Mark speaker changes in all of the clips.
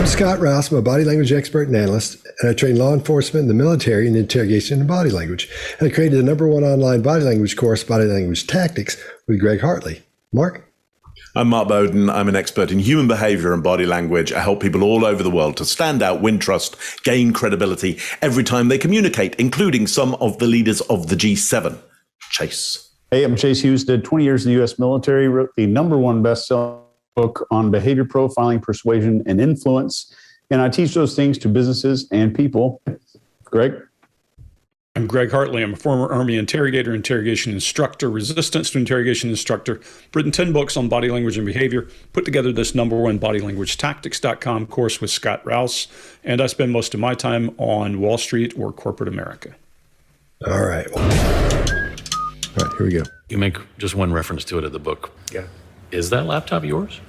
Speaker 1: Scott Rouse. I'm a body language expert and analyst, and I train law enforcement and the military in interrogation and body language. And I created the #1 online body language course, Body Language Tactics, with Greg Hartley. Mark?
Speaker 2: I'm Mark Bowden. I'm an expert in human behavior and body language. I help people all over the world to stand out, win trust, gain credibility every time they communicate, including some of the leaders of the G7. Chase.
Speaker 3: Hey, I'm Chase Hughes, did 20 years in the U.S. military, wrote the #1 best-selling book on behavior profiling, persuasion, and influence. And I teach those things to businesses and people. Greg?
Speaker 4: I'm Greg Hartley. I'm a former Army interrogator, interrogation instructor, resistance to interrogation instructor, written 10 books on body language and behavior, put together this #1 bodylanguagetactics.com course with Scott Rouse, and I spend most of my time on Wall Street or corporate America.
Speaker 1: All right. All right, here we go.
Speaker 5: You make just one reference to it in the book.
Speaker 6: Yeah.
Speaker 5: Is that laptop yours?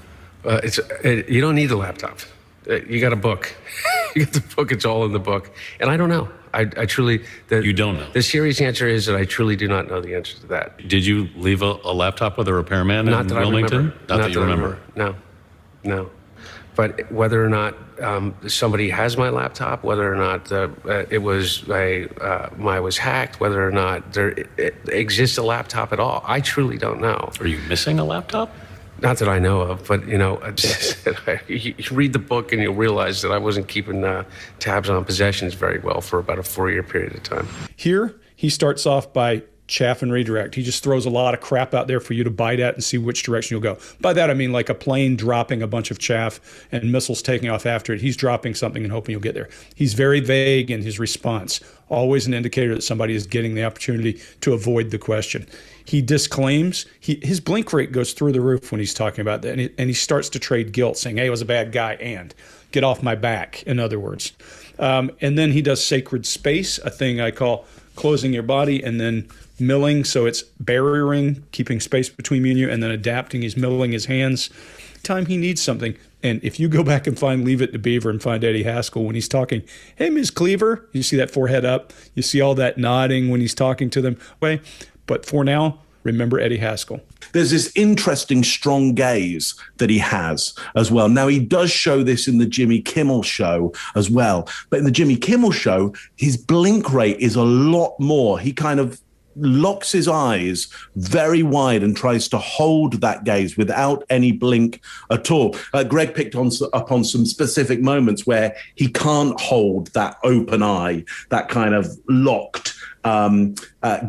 Speaker 6: You don't need the laptop. You got a book. You got the book. It's all in the book. And I don't know. I truly...
Speaker 5: You don't know?
Speaker 6: The serious answer is that I truly do not know the answer to that.
Speaker 5: Did you leave a laptop with a repairman in Wilmington?
Speaker 6: Not that you remember. No. But whether or not somebody has my laptop, whether or not I was hacked, whether or not there exists a laptop at all, I truly don't know.
Speaker 5: Are you missing a laptop?
Speaker 6: Not that I know of, but, you read the book and you'll realize that I wasn't keeping tabs on possessions very well for about a 4-year period of time.
Speaker 4: Here, he starts off by chaff and redirect. He just throws a lot of crap out there for you to bite at and see which direction you'll go. By that, I mean like a plane dropping a bunch of chaff and missiles taking off after it. He's dropping something and hoping you'll get there. He's very vague in his response, always an indicator that somebody is getting the opportunity to avoid the question. He disclaims. His blink rate goes through the roof when he's talking about that, and he starts to trade guilt, saying, hey, I was a bad guy, and get off my back, in other words. And then he does sacred space, a thing I call closing your body, and then milling, so it's barriering, keeping space between me and you, and then adapting. He's milling his hands time he needs something. And if you go back and find Leave It to Beaver and find Eddie Haskell when he's talking, hey, Ms. Cleaver, you see that forehead up, you see all that nodding when he's talking to them. But for now, remember Eddie Haskell.
Speaker 2: There's this interesting strong gaze that he has as well. Now, he does show this in the Jimmy Kimmel show as well. But in the Jimmy Kimmel show, his blink rate is a lot more. He kind of locks his eyes very wide and tries to hold that gaze without any blink at all. Greg picked up on some specific moments where he can't hold that open eye, that kind of locked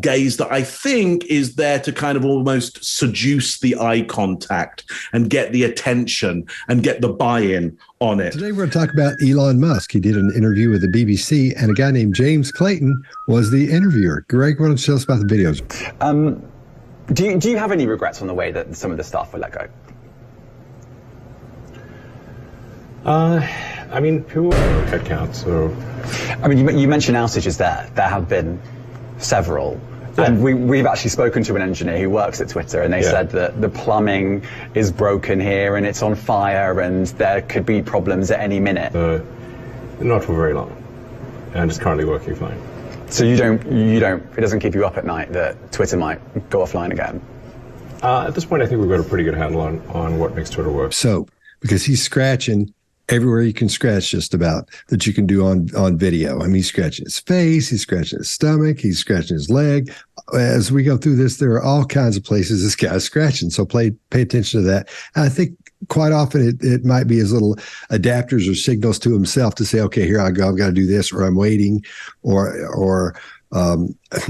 Speaker 2: gaze that I think is there to kind of almost seduce the eye contact and get the attention and get the buy-in on it.
Speaker 1: Today we're going to talk about Elon Musk. He did an interview with the BBC, and a guy named James Clayton was the interviewer. Greg, why don't you tell us about the videos?
Speaker 7: Do you have any regrets on the way that some of the staff were let go?
Speaker 8: I mean, people cut counts, so...
Speaker 7: I mean, you mentioned outages there. There have been several. Yeah. And we've actually spoken to an engineer who works at Twitter, and they said that the plumbing is broken here and it's on fire and there could be problems at any minute.
Speaker 8: Not for very long. And it's currently working fine.
Speaker 7: So it doesn't keep you up at night that Twitter might go offline again?
Speaker 8: At this point, I think we've got a pretty good handle on what makes Twitter work.
Speaker 1: So, because he's scratching everywhere you can scratch just about that you can do on video. I mean, he's scratching his face, he's scratching his stomach, he's scratching his leg. As we go through this, there are all kinds of places this guy's scratching. So pay attention to that. And I think quite often it might be his little adapters or signals to himself to say, okay, here I go, I've got to do this, or I'm waiting, or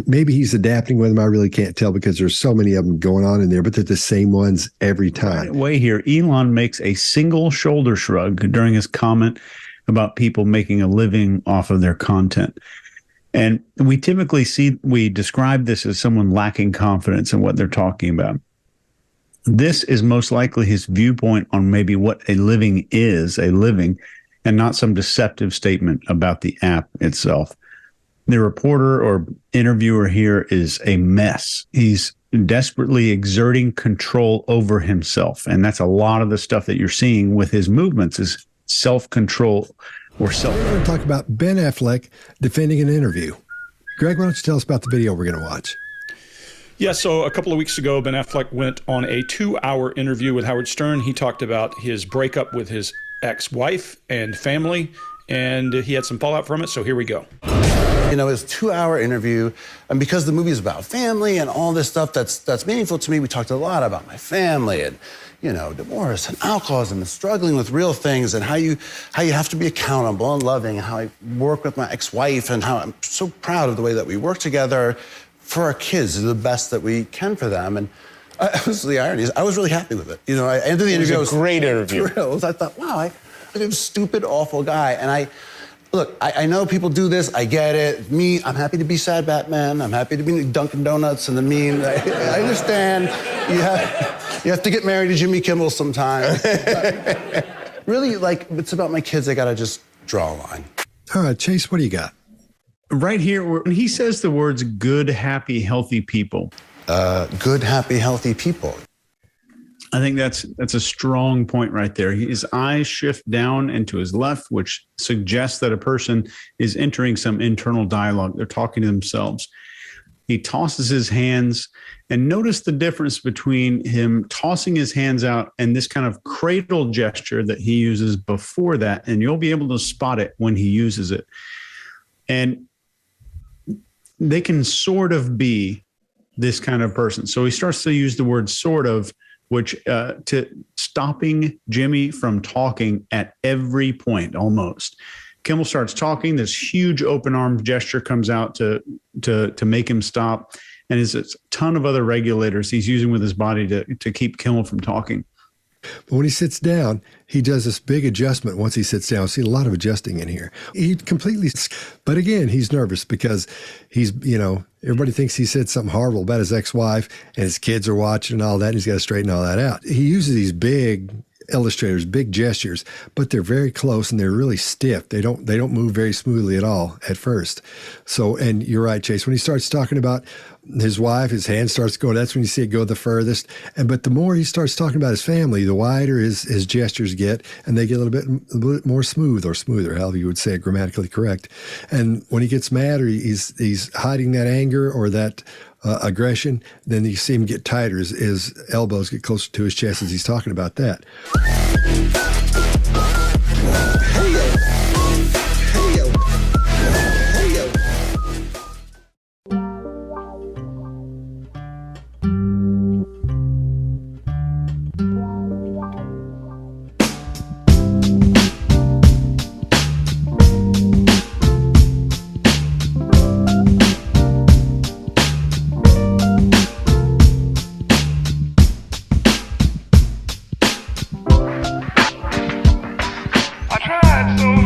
Speaker 1: maybe he's adapting with them. I really can't tell because there's so many of them going on in there, but they're the same ones every time.
Speaker 3: Way here, Elon makes a single shoulder shrug during his comment about people making a living off of their content. And we describe this as someone lacking confidence in what they're talking about. This is most likely his viewpoint on maybe what a living is, and not some deceptive statement about the app itself. The reporter or interviewer here is a mess. He's desperately exerting control over himself. And that's a lot of the stuff that you're seeing with his movements is self-control or self.
Speaker 1: We're going to talk about Ben Affleck defending an interview. Greg, why don't you tell us about the video we're going to watch?
Speaker 4: Yeah, so a couple of weeks ago, Ben Affleck went on a 2-hour interview with Howard Stern. He talked about his breakup with his ex-wife and family, and he had some fallout from it, so here we go.
Speaker 9: You know, it's a 2-hour interview, and because the movie is about family and all this stuff that's meaningful to me, we talked a lot about my family and, you know, divorce and alcoholism and struggling with real things and how you have to be accountable and loving, and how I work with my ex-wife and how I'm so proud of the way that we work together for our kids, do the best that we can for them. And the irony is, I was really happy with it. You know, I ended the interview.
Speaker 10: It was a great interview.
Speaker 9: Thrilled. I thought, wow, I'm a stupid, awful guy. And look, I know people do this. I get it. Me, I'm happy to be sad Batman. I'm happy to be Dunkin' Donuts and the meme. I understand. You have to get married to Jimmy Kimmel sometime. Really, like, it's about my kids. I got to just draw a line.
Speaker 1: All right, Chase, what do you got?
Speaker 3: Right here, when he says the words good, happy, healthy people.
Speaker 9: Good, happy, healthy people.
Speaker 3: I think that's a strong point right there. His eyes shift down and to his left, which suggests that a person is entering some internal dialogue. They're talking to themselves. He tosses his hands, and notice the difference between him tossing his hands out and this kind of cradle gesture that he uses before that, and you'll be able to spot it when he uses it. And they can sort of be this kind of person. So he starts to use the word sort of, which to stopping Jimmy from talking at every point almost. Kimmel starts talking. This huge open arm gesture comes out to make him stop. And there's a ton of other regulators he's using with his body to keep Kimmel from talking.
Speaker 1: But when he sits down, he does this big adjustment once he sits down. I see a lot of adjusting in here. He completely, but again, he's nervous because he's, you know, everybody thinks he said something horrible about his ex-wife and his kids are watching and all that. And he's got to straighten all that out. He uses these big illustrators, big gestures, but they're very close and they're really stiff. They don't move very smoothly at all at first. So, and you're right, Chase, when he starts talking about his wife, his hand starts going, that's when you see it go the furthest. But the more he starts talking about his family, the wider his gestures get, and they get a little bit more smooth or smoother, however you would say it, grammatically correct. And when he gets mad or he's hiding that anger or that aggression, then you see him get tighter. His elbows get closer to his chest as he's talking about that.
Speaker 11: I tried so